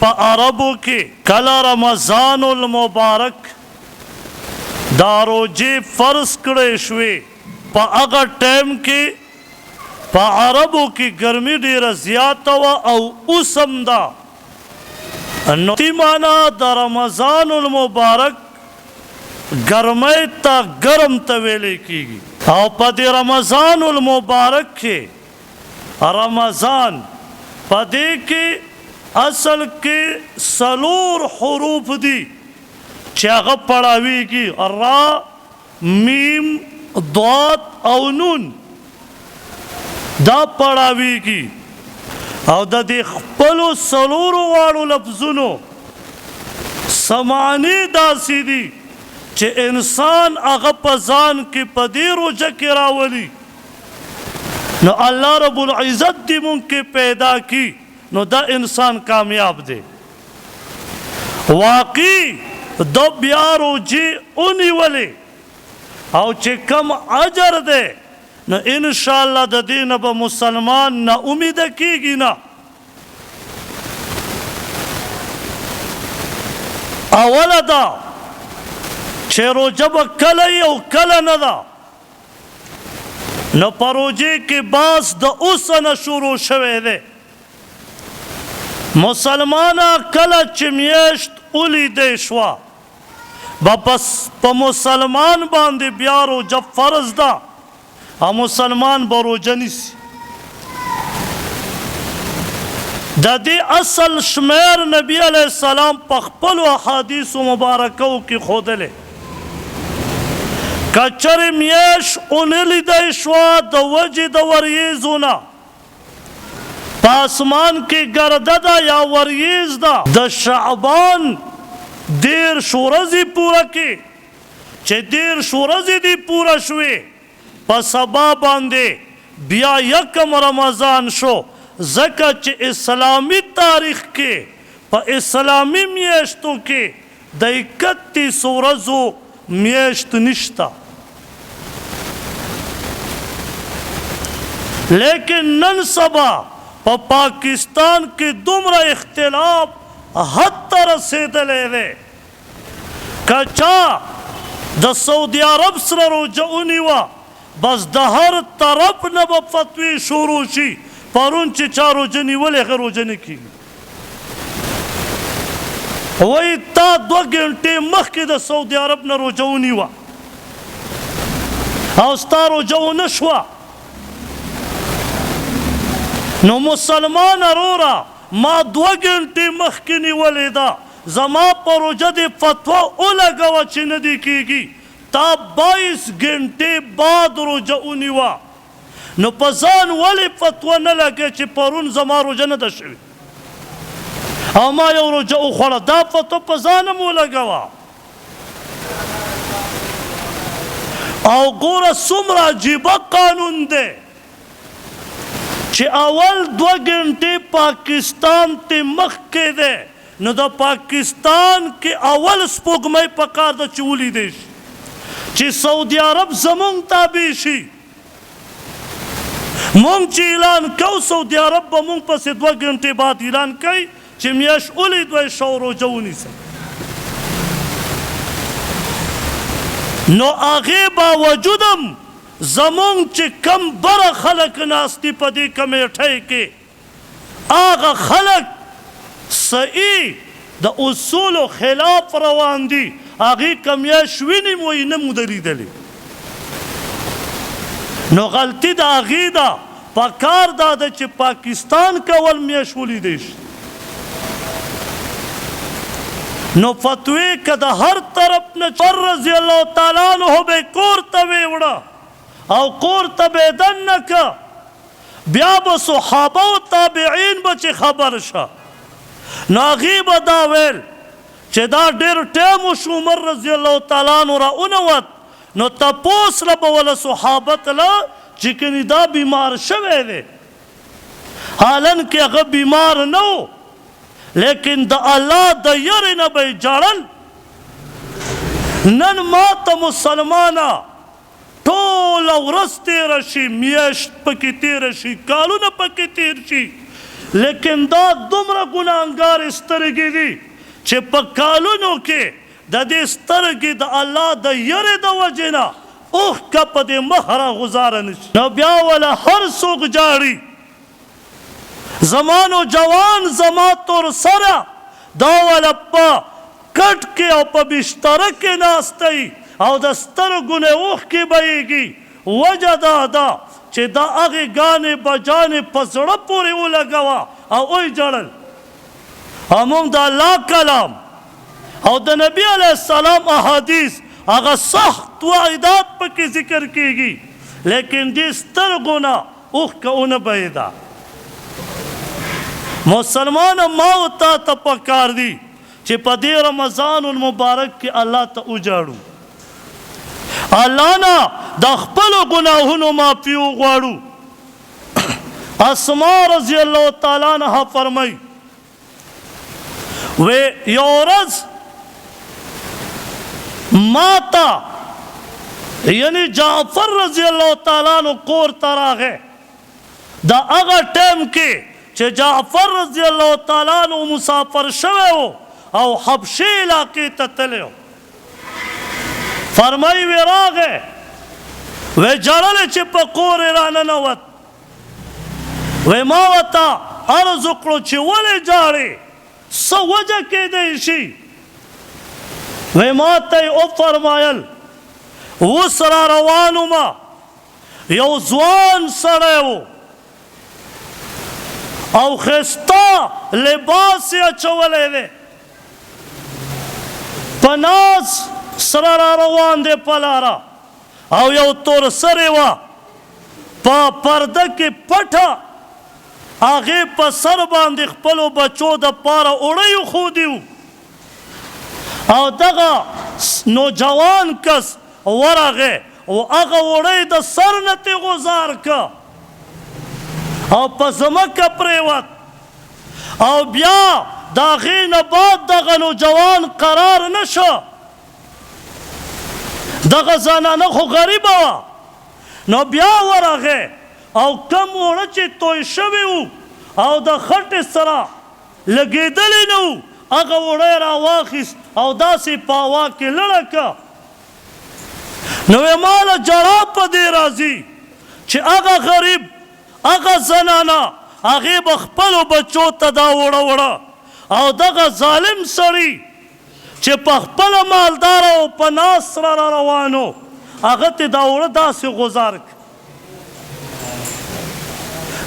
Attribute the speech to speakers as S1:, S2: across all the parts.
S1: په عربو کې کله رمضان المبارک دا روجې فرض کړی شوې په هغه ټایم کې په عربو کې ګرمي ډېره زیاته وه او اوس هم ده نو تی معنا د رمضان المبارک ګرمۍ ته ګرم ته ویلی کېږي او په دې رمضان المبارک کې رمضان په دې کې اصل کې څلور حروف دي چې هغه پړاویږي را میم ضاد او نون دا پړاویږي او د دې خپلو څلورو واړو لفظونو سمعنې داسې دي چې انسان هغه په ځان کې په دې روژه کې راولي نو الله رب العزت دې مونږ کې پیدا کی نو دا انسان کامیاب دی واقعي د بیا روجې ونیولې او چې کم اجر دی نو انشاءالله د دې نه به مسلمان نا امیده کیږي نه اوله دا چې روجه به کله وي او کله نه ده نو په روجې کې باس د اوسه نه شروع شوی دی مسلمانه کله چې میاشت ولیدی شوه بس په مسلمان باندې بیا روجه فرض ده او مسلمان به روجه نیسي د دې اصل شمیر نبی علیه السلام په خپلو احادیثو مبارکو کې ښودلی که چرې میاشت ونه لیدی شوه د وجې د وریځو نه په اسمان کې ګرده ده یا وریځ ده د شعبان 13 ورځې پوره کې چې 13 ورځې دې پوره شوې په سبا باندې بیا یکم رمضان شو ځکه چې اسلامي تاریخ کې په اسلامي میاشتو کې د 31 ورځو میاشت نشته لیکن نن سبا په پاکستان کې دومره اختلاف حد ته رسېدلی دی که چا د سعودي عرب سره روجه ونیوه بس د هر طرف نه به فتوی شروع شي پرون چې چا روجه نیولې هغه روجه نه کېږي وایي تا 2 ګنټې مخکې د سعودي عرب نه روجه ونیوه او ستا روجه ونه شوه نو مسلمان وروره ما 2 ګنټې مخکې نیولې ده زما په روجه دې فتوا ولګوه چې نه دې کېږي تا 22 ګنټې بعد روجه ونیوه نو په ځان ولې فتوا نه لګې چې پرون زما روجه نه ده شوې او ما یو روجه وخوړه دا فتوا په ځان هم ولګوه او ګوره څومره عجیبه قانون دی چې اول 2 ګنټې پاکستان ته مخکې دی نو د پاکستان کې اول سپوږمۍ پکار ده چې ولیدی شي چې سعودي عرب زمونږ تابع شي مونږ چې اعلان کوو سعودي عرب به مونږ پسې 2 ګنټې بعد اعلان کوي چې میاشت ولیدوی شو روجه ونیسئ نو هغې باوجود هم زمونږ چې کم بره خلک ناستي په دې کمیټۍ کې هغه خلک صحیح د اصولو خلاف روان دي هغې که میاشت ویني وایي نه مو ده لیدلې نو غلطي د هغې ده پکار دا ده چې پاکستان کول میاشت ولیدی شي نو فتوی که د هر طرف نه عمر رضی الله تعالی عنه به کور ته ویوړه او کور ته به دننه که بیا به صحابه و تابعین به چې خبر شه نو هغې به دا ویل چې دا ډېر ټایم وشو عمر رضی الله تعالی عنه راونوت نو تپوس له به وله صحابه تله چې کني دا بیمار شوی دی حالن کې هغه بیمار نه و لیکن د الله د یرې نه به یې ژړل نن ما ته مسلمانه ټوله ورځ تېره شي میاشت پکې تېره شي کالونه پکې تېر شي لیکن دا دومره ګناهګار سترګې دي چې په کالونو کې د دې سترګې د الله د یرې د وجې نه اوښکه په دې مخ راغوزاره نه شي. نو بیا وله هر څوک جاړي زما نو جوان زما تور سره دا وله په کټ کې او په بستره کې ناستی او د سترګو نه اوښکې بهیږي. وجه دا ده چې دا هغې ګانې بجانې په زړه پورې ولګوه او ویې ژړل. او موږ د الله کلام او د نبي علیه السلام احادیث هغه سخت وعیدات پکې ذکر کیږي لیکن دې سترګو نه اوښکه ونه بهېده. مسلمانه ما و تا ته پکار دي چې په دې رمضان المبارک کې الله ته وجاړو، الله نه د خپلو ګناهونو معافي وغواړو. اسماء رضی الله تعالی عنها فرمایي وی یو ورځ ما ته یعنی جعفر رضی الله تعالی عنہ کور ته راغی. د هغه ټیم کې چې جعفر رضی الله تعالی عنہ مسافر شوی و او حبشې علاقې ته تللی و. فرمایي وی راغی وی ژړلی چې په کور یې راننوت. وی ما ورته عرض وکړو چې ولې ژاړې، څه وجه کیدی شي؟ وی ما ته یې وفرمایل اوس را روان ومه، یو ځوان سړی و او ښایسته لباس یې اچولی دی، په ناز سره را روان دی په لاره او یو تور سرې وه په پرده کې پټه، هغې په سر باندې خپلو بچو دپاره اوړی ایښودي وو. او دغه نوجوان کس ورغی او هغه وړی د سر نه ترې غوځار که او په ځمکه پرېوت. او بیا د هغې نه بعد دغه نوجوان قرار نه شه. دغه زنانه خو غریبه وه، نو بیا ورغی او کم اوړه چې توی شوي وو او د خټې سره لګېدلی نه وو هغه وړی راواخیست او داسې په هوا کې لړه که. نو یې ماله ژړا په دې راځي چې هغه غریب هغه زنانه هغې به خپلو بچو ته دا وړه وړه او دغه ظالم سړي چې په خپله مالدار او په ناس سره را روانو هغه ته دا وړه داسې غوځار که.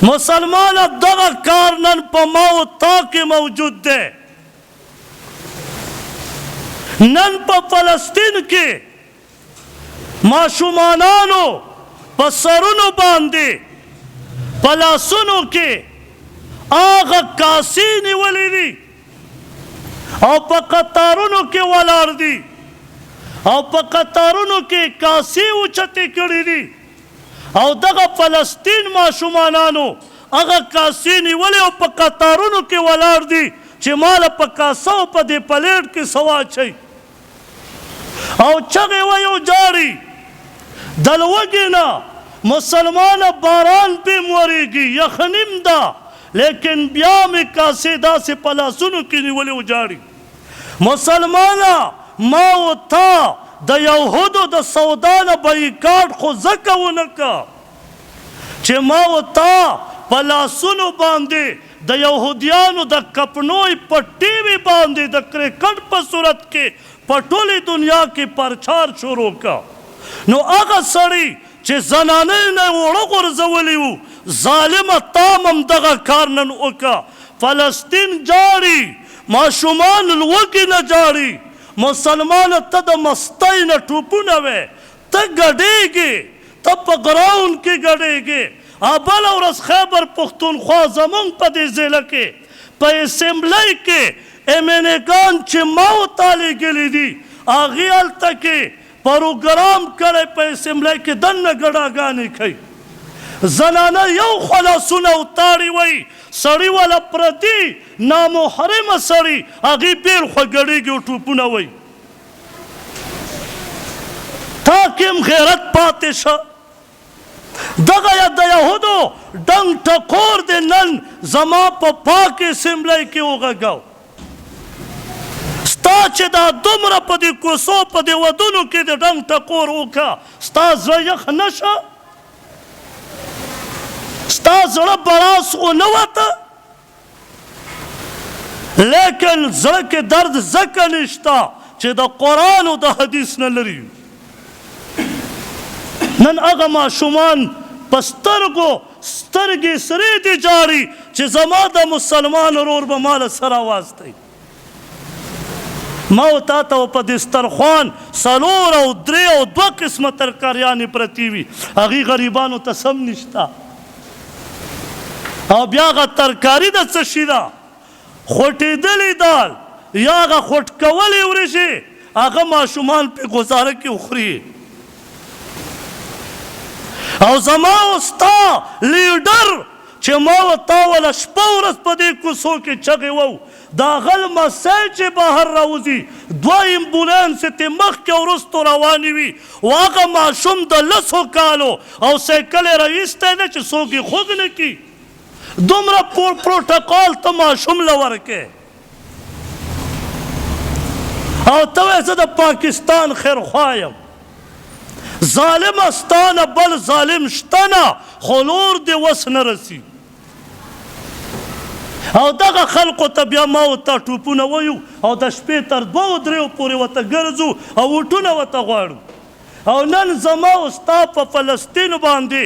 S1: مسلمانه دغه کار نن په ما و تا کې موجود دی. نن په فلسطین کې ماشومانانو په سرونو باندې په لاسونو کې هغه کاسې نیولې دي او په قطارونو کې ولاړ دي او په قطارونو کې کاسې اوچتې کړي دي او دغه فلسطین ماشومانانو هغه کاسې نیولې او په قطارونو کې ولاړ دي چې ماله په کاسه او په دې پلیټ کې څه واچوي او چغې وایي او جاړي. د لوږې نه مسلمانه باران پې م ورېږي، یخنیم ده، لیکن بیا مې کاسې داسې په لاسونو کې نیولې او جاړي. مسلمانه ما و تا د یهودو د سودا نه بایکاټ خو ځکه ونه که چې ما و تا په لاسونو باندې د یهودیانو د کپنوی په ټیوي باندې د کرکټ په صورت کې په ټولې دنیا کې پرچار شروع که. نو هغه سړی چې زنانې نه اوړه غورځولي وو ظالمه تا هم دغه کار نن وکړه. فلسطین جاړي، ماشومان لوږې نه جاړي. مسلمانه ته د مستۍ نه ټوپونه وې، ته ګډېږې، ته په ګراوند کې ګډېږې. بله ورځ خیبر پښتونخوا زمونږ په دې ضلع کې په اسمبلی کې امینګان چې ما ورته لېږلي دي هغې هلته کې پروګرام کړی په اسمبلی کې دننه ګډاګانې کوي. زنانه یو خوا لاسونه وتاړي وایي سړي والا پردي نامحرمه سړي هغې بېل خوا ګډېږي او ټوپونه وایي. تا کې هم غیرت پاتې شه. دغه د یهودو ډنګ ټکور دی نن زما په پاک اسمبلی کې وغږاو ستا چې دا دومره په دې کوڅو په دې ودونو کې د ډنګ ټکور وکړه ستا زړه یخ نه شه ستا زړه براس ونه وته لیکن زړه کې درد ځکه نشته چې د قرآن او د حدیث نه لري نن هغه ماشومان په سترګو سترګې سرې دي جاړي چې زما د مسلمان ورور به ماله سره واستئ ما و تا ته په دسترخوان څلور او درې او دوه قسمه ترکاریانې پرتې وي هغې غریبانو ته سم نشته او بیا هغه ترکاري د څه شي ده خوټېدلې دال یا هغه خوټ کولې وریجې هغه ماشومان پې ګزاره کې وخوري او زما او ستا لیډر چې ما و تا وله شپه ورځ په دې کوڅو کې چغې وو دا هغه لمسی چې بهر راوځي دوه امبولانس یې مخکې او وروستو روانې وي و هغه ماشوم د لسو کالو او سایکل یې راویستی دی چې څوک یې خوږ نه کړي دومره پروټوکال ته ماشوم له ورکې او ته وایې زه د پاکستان خیرخوا یم ظالمه ستا نه بل ظالم شته نه خو لور دې وس نه رسي او دغه خلقو ته بیا ما ورته ټوپونه ویو او د شپې تر دوو دریو پورې ورته ګرځو او وټونه ورته غواړو او نن زما او ستا په فلسطین باندې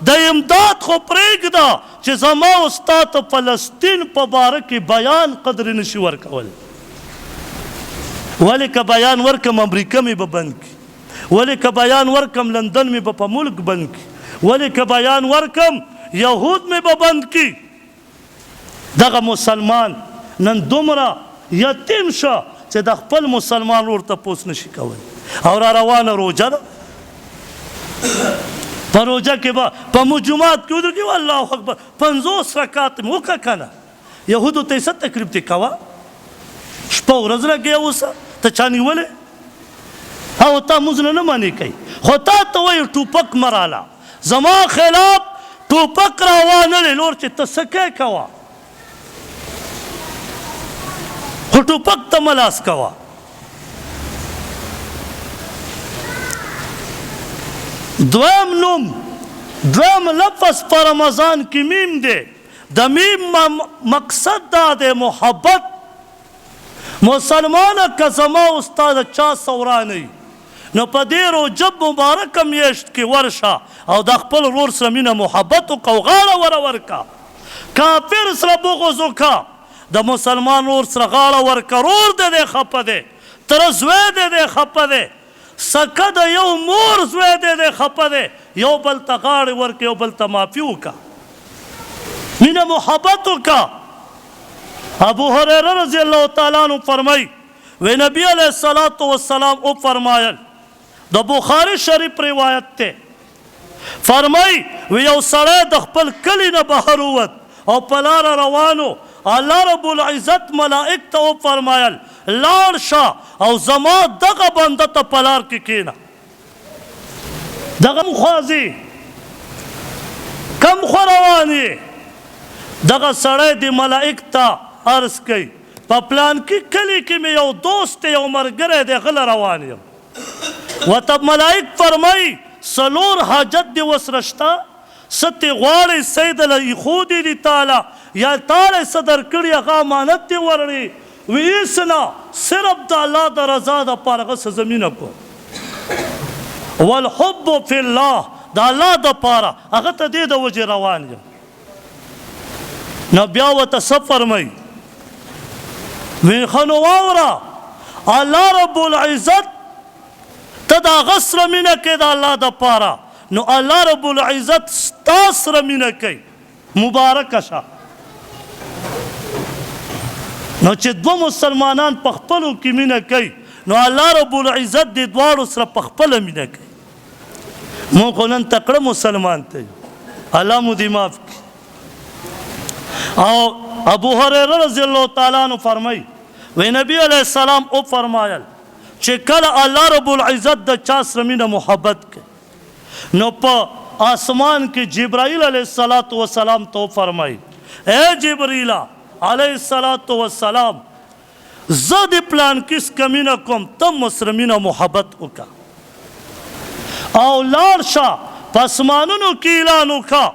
S1: د امداد خو پرېږده چې زما او ستا ته فلسطین په باره کې بیان قدر نشي ورکول ولې که بیان ورکم امریکا مې به بند کړي ولې که بیان ورکم لندن مې به په ملک بند کړي ولې که بیان ورکم یهود مې به بند کړي دغه مسلمان نن دومره یتیم شه چې د خپل مسلمان ورور تپوس نشي کولی او را روانه روژه ده په روژه کې به په جومات کې ودرېږي الله اکبر 50 رکعات مې وکړه که نه یهودو ته یې څه تکلیف دی کوه شپه ورځ لګیا اوسه ته چا نیولې او تا مونځونه نه منې کوي خو تا ته وایي ټوپک مه راله زما خلاف ټوپک راوانلې لور چې ته څه کوې کوه خو ټوپک ته مه لاس کوه دویم نوم دویم لفظ په رمضان کې میم دی د میم مقصد دا دی محبت مسلمانه که زما او ستا د چا سورانئ نو په دې رجب مبارکه میاشت کې ورشه او د خپل ورور سره مینه محبت وکړه او غاړه وره ورکړه کافر سره بغض وکړه د مسلمان ورور سره غاړه ورکړه ورور د دی خفه دی تره زوی د دی خفه دی سکه د یو مور زوی د دی خفه دی یو بل ته غاړې ورکړه یو بل ته معافي وکړه مینه محبت وکړه ابو هریره رضی الله تعالی عنہ فرمای و نبی علیہ الصلوۃ والسلام او فرمایل د بخاری شریف روایت ته فرمای و یو سړی د خپل کلی نه بهر ووت او په لاره روانو الله رب العزت ملائک ته وفرمایل لاړ شه او زما دغه بنده ته په لار کې کښېنه دغه خوا ځې کم خوا روان یې دغه سړی د ملائک ته عرض کوي په پلانکي کلي کې مې یو دوست دی یو ملګری دی غله روان یم ورته ملائک فرمایي څلور حاجت دې وسره شته څه ترې غواړئ څه یې دله ایښودي دي تاله یا تاله یې څه درکړي هغه امانت دې ورړې وی هېڅ نه صرف د الله د رضا دپاره هغه څه زمینه کو والحب فی الله د الله دپاره هغه ته دې د وجې روان یم نو بیا ورته څه فرمایي وی ښه نو واوره الله رب العزت ته د هغه سره مینه کوې د الله دپاره نو الله رب العزت ستا سره مینه کوي مبارکه شه نو چې دوه مسلمانان په خپلو کې مینه کوي نو الله رب العزت دې دواړو سره په خپله مینه کوي مونږ خو نن تکړه مسلمان ته یو الله مو دې معاف کړي او ابو هریره رضی الله تعالی عنہ فرمایي وی نبی علیہ السلام او فرمایل چې کله الله رب العزت د چا سره مینه محبت کوي نو په آسمان کې جبرائیل علیه السلام ته فرمایي اے جبریلا علیہ السلام زد پلان کس کمینہ کوم تم مسلمینہ محبت وکا او لار شا پاسمانونو کی اعلانو کا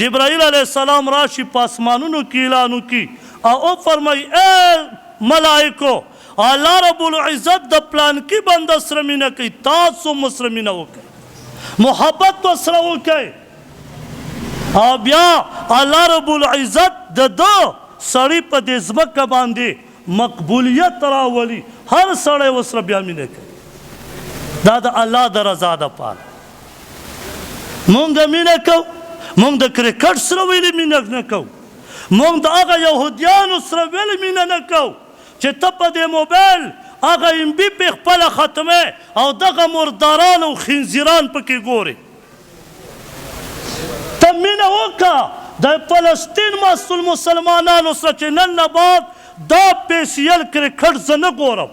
S1: جبرائیل علیہ السلام راشی پاسمانونو کی اعلانو کی او فرمائی اے ملائکو اللہ رب العزت دا پلان کی بند اسرمینہ کی تاسو مسلمینہ وکا محبت وسره وکړئ او بیا الله رب العزت د ده سړي په دې ځمکه باندې مقبولیت راولي هر سړی ورسره بیا مینه کوي دا د الله د رضا دپاره مونږ مینه کوو مونږ د کرکټ سره ولې مینه نه کوو مونږ د هغه یهودیانو سره ولې مینه نه کوو چې ته په دې موبایل هغه ام بي په خپله ختمې او دغه مرداران او خنزیران پکې ګورې ته مینه وکړه د فلسطین مسؤل مسلمانانو سره چې نن نه بعد دا پیسیل کرکټ زه نه ګورم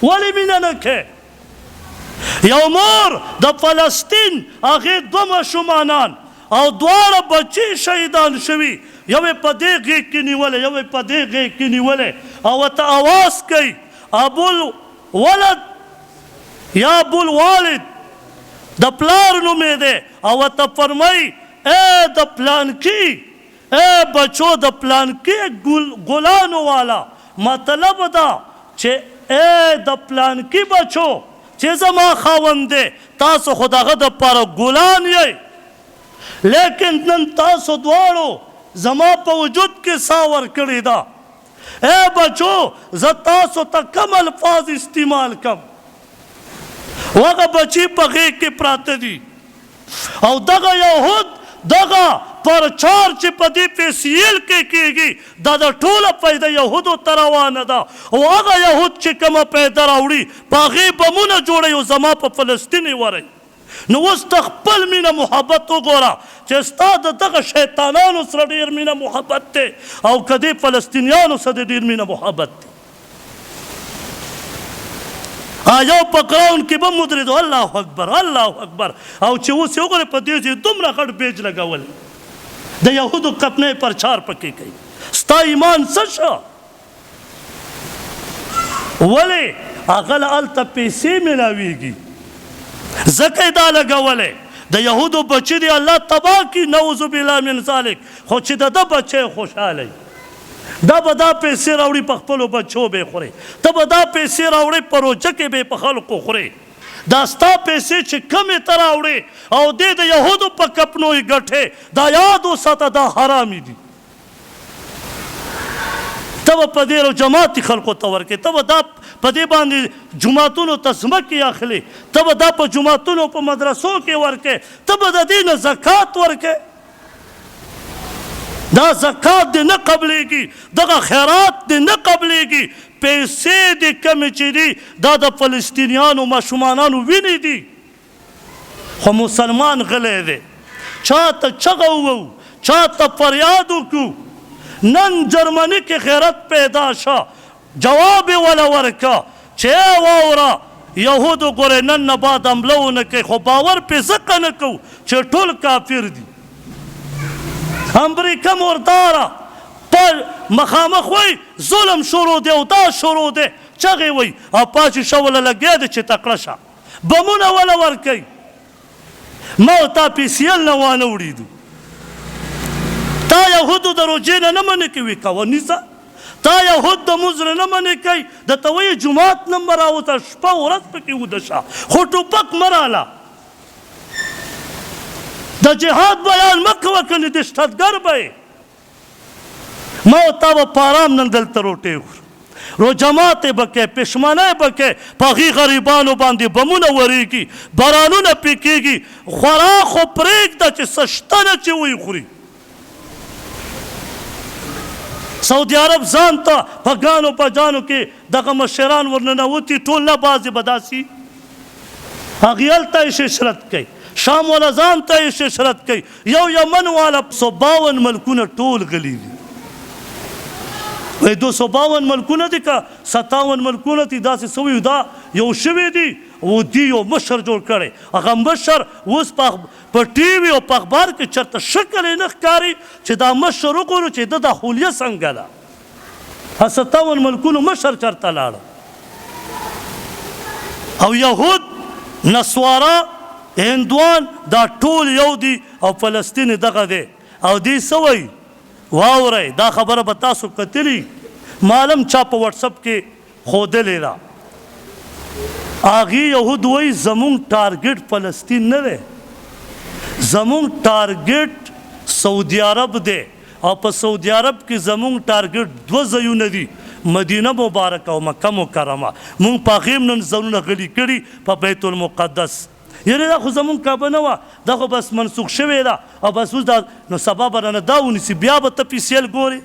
S1: ولې مینه نه کوې یو مور د فلسطین هغې دوه ماشومانان او دواړه بچي شهیدان شوي یو یې په دې غېږ کې نیولی یو یې په دې غېږ کې نیولی او ورته اواز کوي ابو الولد یا ابو الوالد د پلار نوم یې دی او ورته فرمایي ای د پلانکي ای بچو د پلانکي ګلانو والا مطلب دا چې ای د پلانکي بچو چې زما خاوند دی تاسو خو د هغه دپاره ګلان یئ لیکن نن تاسو دواړو زما په وجود کې ساه ورکړې ده اے بچو زه تاسو ته کم الفاظ استعمال کم وغه بچی په غېږ کې پراته دي او دغه یهود دغه پرچار چې په دې پیسیل کې کېږي دا د ټوله پیدا یهودو ته روانه ده او هغه یهود چې کومه پیدا راوړي په هغې بمونه جوړوي او زما په فلسطین یې وروي نو اوس ته خپل مینه محبت وګوره چې ستا د دغه شیطانانو سره ډېر مینه محبت دی او که دې فلسطینیانو سره د ډېر مینه محبت دی یو په ګراونډ کې به مدرېدو الله اکبر الله اکبر او چې اوس یې وګورې په دې ځای دومره غټ بیج لګولی د یهودو کپنۍ پرچار پکې کوي ستا ایمان څه شه ولې هغه له هلته پیسې میلاویږي ځکه یې دا لګولی د یهودو بچي دی الله تباه کړي نعوذ بالله من ذلک خو چې د ده بچی خوشحاله دا به دا پیسې راوړي په خپلو بچو به یې خورې ته به دا پیسې راوړې په روژه کې به یې په خلکو خورې دا ستا پیسې چې کمې ته راوړې او دې د یهودو په کپنو یې ګټې دا یاد وساته دا حرامې دي ته به په ډېرو جماعتي خلکو ته ورکې ته به دا په دې باندې جوماتونو ته ځمکې اخلي ته به دا په جوماتونو په مدرسو کې ورکې ته به د دې نه زکات ورکې دا زکات دې نه قبلېږي دغه خیرات دې نه قبلېږي پیسې دې کمې چې دي دا د فلسطینیانو ماشومانانو وینې دي خو مسلمان غلی دی چا ته چغه ووو چا ته فریاد وکړو نن جرمني کې خیرت پیدا شه جواب یې وله ورکه چې واوره یهودو ګورې نن نه بعد حمله ونه کوي خو باور پرې ځکه نه کوو چې ټول کافر دي امریکا مرداره پر مخامخ وی ظلم شروع دی او دا شروع دی چغې وی اپاچې شوله لګیا دی چې تکړه شه بمونه وله ورکوي ما او تا پیسیل نه وانه وړېدو تا یهودو د روجې نه منې کوي کوه نیسه تا یهود د مونځ نه منې کوي درته وایي جومات نه مه راوته شپه ورځ پکې وده شه خو ټوپک مه راله د جهاد بیان مه کوه کنې دهشتګر به یې ما او تا به په ارام نن دلته روټۍ وخورو روجمات یې به کوې پښمنۍ به کوې په هغې غریبانو باندې بمونه ورېږي بارانونه پرې کېږي خوراک خو پرېږده چې څه شته نه چې ویې خوري سعودي عرب ځان ته په ګانو په جانو کې دغه مشران ورننوتي ټول نه بعضې به داسې هغې هلته یې ششرت کوي شام والا ځان ته یې ششرت کوي یو یمن والا 152 ملکونه ټول غلي دي وای 252 ملکونه دي که 57 ملکونه دي داسې سوي دا یو شوي دي او دی یو مشر جوړ کړی هغه مشر اوس په ټي وي او په اخبار کې چېرته شکل یې نه ښکاري چې دا مشر وګورو چې د حولیه څنګه ده 57 ملکونو مشر چېرته لاړه او یهود نسوارا هندوان دا ټول یو دي او فلسطین دغه دی او دی څه وایي واورئ دا خبره به تاسو کتلي معلوم چا په وټسپ کې ښودلې ده هغې یهود وایي زمونږ ټارګټ فلسطین نه دی زمونږ ټارګټ سعودي عرب دی او په سعودي عرب کې زمونږ ټارګټ 2 ځایونه دي مدینه مبارکه او مکه مکرمه مونږ په هغې نن ځایونه غلي کړي په بیت المقدس یعنې دا خو زمونږ کعبه نه وه دا خو بس منسوخ شوې ده او بس اوس دا نو سبا به رانه دا ونیسي بیا به ته پیسیل ګورې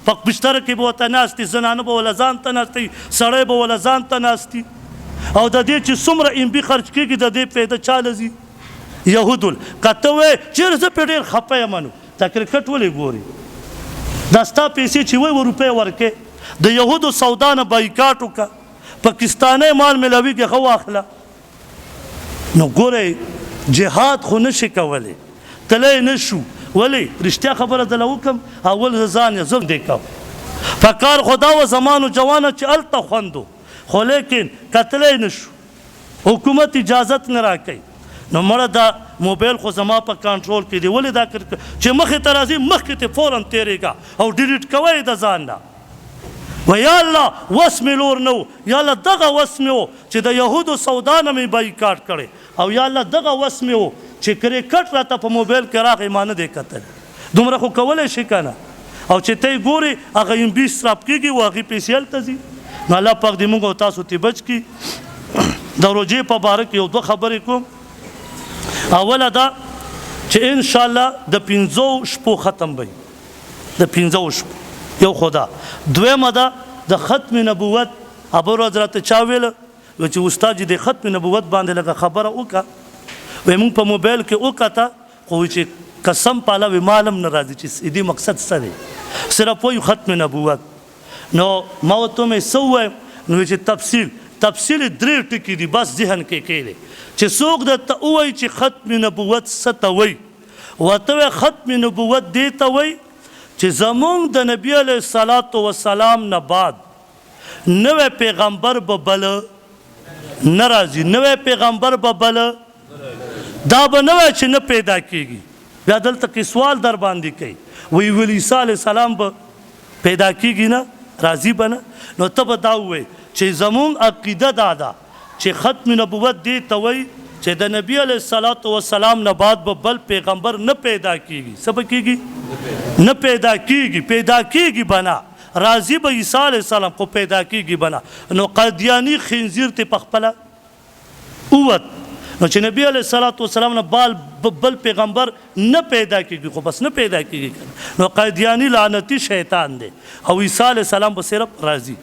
S1: په بستره کې به ورته ناستې زنانه به وله ځان ته ناستې سړی به وله ځان ته ناستي او د دې چې څومره MB خرج کېږي د دې فایده چاله ځي یهودل که ته وایې چېرې زه پرې ډېر خفه یم نو دا کرکټ ولې ګورې دا ستا پیسې چې وایي روپۍ ورکې د یهودو سودا نه بایکاټ وکړه پاکستانی مال میلاویږي هغه واخله نو ګورئ جهاد خو نشي کولی تلی نه شو ولې رښتیا خبره دله وکړم اول ځان یې زه دې کوم فکار خو دا و زمانو جوانه چې هلته خوندو خو لیکن کتلی نه شو حکومت اجازت نه راکوي نو مړه دا موبایل خو زما په کنټرول کې دی ولې دا چې مخې ته راځي مخکې ته فورا تېرېږه او ډیلیټ کوئ د ځان نه و یا الله وس مې لور نه و یا الله دغه وس مې و چې د یهودو سودا نه مې بایکاټ کړی او یا الله دغه وس مې و چې کرکټ راته په موبایل کې راغی ما نه دی کتلی دومره خو کولی شي که نه او چې ته یې ګورې هغه MB سراپ کېږي و هغې پیسې هلته ځي نو الله پاک دې موږ او تاسو ته بچ کړي د روژې په باره کې یو 2 خبرې کوم اوله دا چې انشاءالله د 5 شپو ختم به د 5 شپو یو خدا دویمه ده د ختم نبوت ابو حضرت چا ویله چې استاد جي د ختم نبوت باندې لږه خبره وکړه وایي موږ په موبایل کې وکته خو چې قسم پاله وي معلوم نه راځي چې دې مقصد څه دی صرف وایو ختم نبوت نو ما ورته مې څه ووایم نو چې تفصیل 3 ټکي دي بس ذهن کې کېدی چې څوک درته ووایي چې ختم نبوت څه ته وایي ورته وایي ختم نبوت دې ته وایي چې زمونږ د نبی علیه الصلاة وسلام نه بعد نوی پیغمبر به بله نه راځي نوی پیغمبر به بله دا به نه وایي چې نه پیدا کېږي بیا دلته کې سوال در باندې کوي وایي عیسی علیه السلام به پیدا کېږي نه راځي به نه نو ته به دا ووایي چې زمونږ عقیده دا ده چې ختم نبوت دې ته وایي چې د نبی علیه الصلاة وسلام نه بعد به بل پیغمبر نه پیدا کېږي څه به کېږي نه پیدا کېږي بنا راضي به عیسی علیه السلام خو پیدا کېږي بنا نو قادیانی خنزیر ته پخپله اوت نو چې نبی علیه الصلاة وسلام نه بل پیغمبر نه پیدا کېږي خو بس نه پیدا کېږي نو قادیانی لعنتي شیطان دی او عیسی علیه السلام به صرف راضي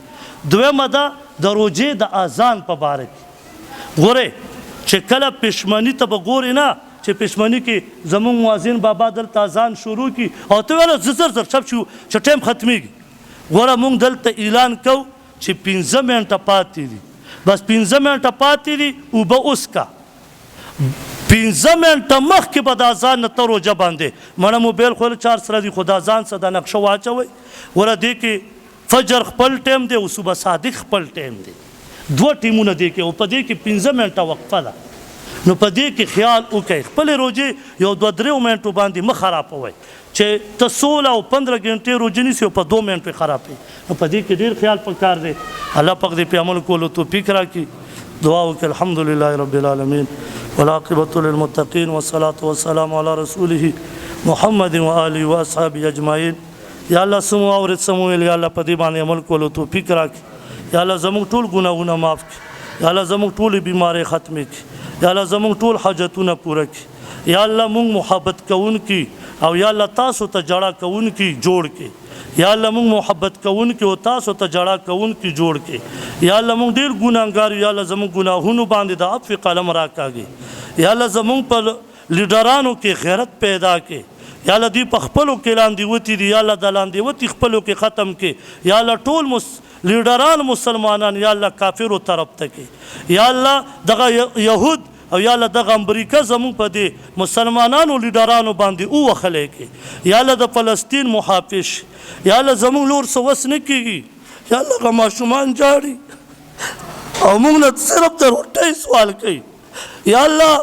S1: دویمه ده د روژې د اذان په باره کې ګورئ چې کله پښمني ته به ګورې نه چې پښمني کې زمونږ مؤذن بابا دلته اذان شروع کړي او ته ویله زر چپ شو چې ټایم ختمیږي ګوره مونږ دلته اعلان کوو چې 15 منټه پاتې دي بس 15 منټه پاتې دي اوبه وڅښه 15 منټه مخکې به د اذان نه ته روژه باندې مړه موبایل خو چارج سره دي خو د اذان څه د نقشه واچوئ ګوره دې کې فجر خپل ټایم دی او صبح صادق خپل ټایم دی 2 ټیمونه دی کې او په دې کې 15 منټه وقفه ده نو په دې کې خیال وکړئ خپلې روژې یو 2-3 منټو باندې مه خرابوئ چې ته 16 او 15 غنټې روژې نیسي او په 2 منټو یې خرابوي نو په دې کې ډېر خیال پکار دی الله پاک دې په عمل کولو توفیق راکړي دعا وکړئ الحمدلله رب العالمین والعاقبة للمتقین والصلاة والسلام علی رسوله محمد و آله و اصحابه اجمعین یا الله سمو اورېد سمو ویل یا الله په دې باندې عمل کولو توفیق راکړي یا الله زموږ ټول ګناهونه معاف کړي یا الله زموږ ټولې بیمارۍ ختمې کړي یا الله زموږ ټول حاجتونه پوره کړي یا الله موږ محبت کوونکي او یا الله تاسو ته جړه کوونکي جوړ کړي یا الله موږ محبت کوونکي او تاسو ته جړه کوونکي جوړ کړي یا الله موږ ډېر ګناهګار یا الله زموږ ګناهونو باندې د عفو قلم راکاږي یا الله زموږ په لیډرانو کې غیرت پیدا کړي یا الله دوی په خپلو کې لاندې وتي دي یا الله دا لاندې وتي خپلو کې ختم کې یا الله ټول لیډران مسلمانان یا الله کافرو طرف ته کې یا الله دغه یهود او یا الله دغه امریکا زموږ په دې مسلمانانو لیډرانو باندې ووهلی کې یا الله د فلسطین محافظ یا الله زموږ لور څه وس نه کېږي یا الله هغه ماشومان جاړي او موږ نه صرف د روټۍ سوال کوي یا الله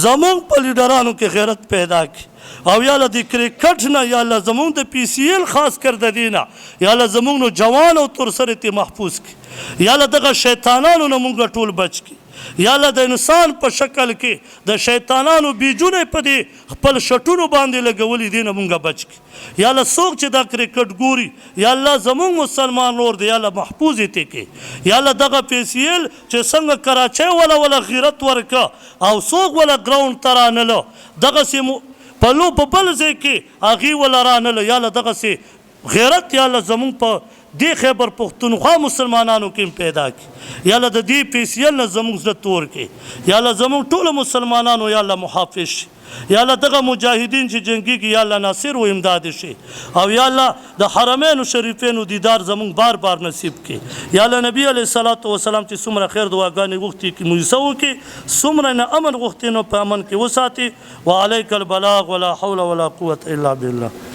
S1: زموږ په لیډرانو کې غیرت پیدا کړي او یا الله د کرکټ نه یا الله زموږ د پی سی ایل خاص کر د دې نه یا الله زموږ نو جوان او تر سره تی محفوظ کړي یا الله دغه شیطانانو نه موږ ټول بچ کړي یا الله د انسان په شکل کې د شیطانانو بیجونه په دې خپل شټونو باندې لګولي دي نه موږ بچ کړي یا الله څوک چې دا کرکټ ګوري یا الله زموږ مسلمان نور دی یا الله محفوظ یې تی کړي یا الله دغه پی سی ایل چې څنګه کراچۍ ولا غیرت ورکه او څوک ولا ګراوند ته رانله دغسې په لو په بل ځای کې هغې ولا رانله یا الله دغسې غیرت یا الله زموږ په دې خیبر پښتونخوا مسلمانانو کې هم پیدا کړي یا الله د دې پی سی ایل نه زموږ زړه تور کړي یا الله زموږ ټولو مسلمانانو یا الله محافظ شي یا الله دغه مجاهدین چې جنګیږي یا الله ناصر و امداد شي او یا الله د حرمینو شریفینو دیدار زموږ بار بار نصیب کړي یا الله نبی علیه الصلاة والسلام چې څومره خیر دعاګانې غوښتي کې موږ څه وکړي څومره نه امن غوښتي نو په امن کې وساتي وعلیک البلاغ ولا حول ولا قوة الا بالله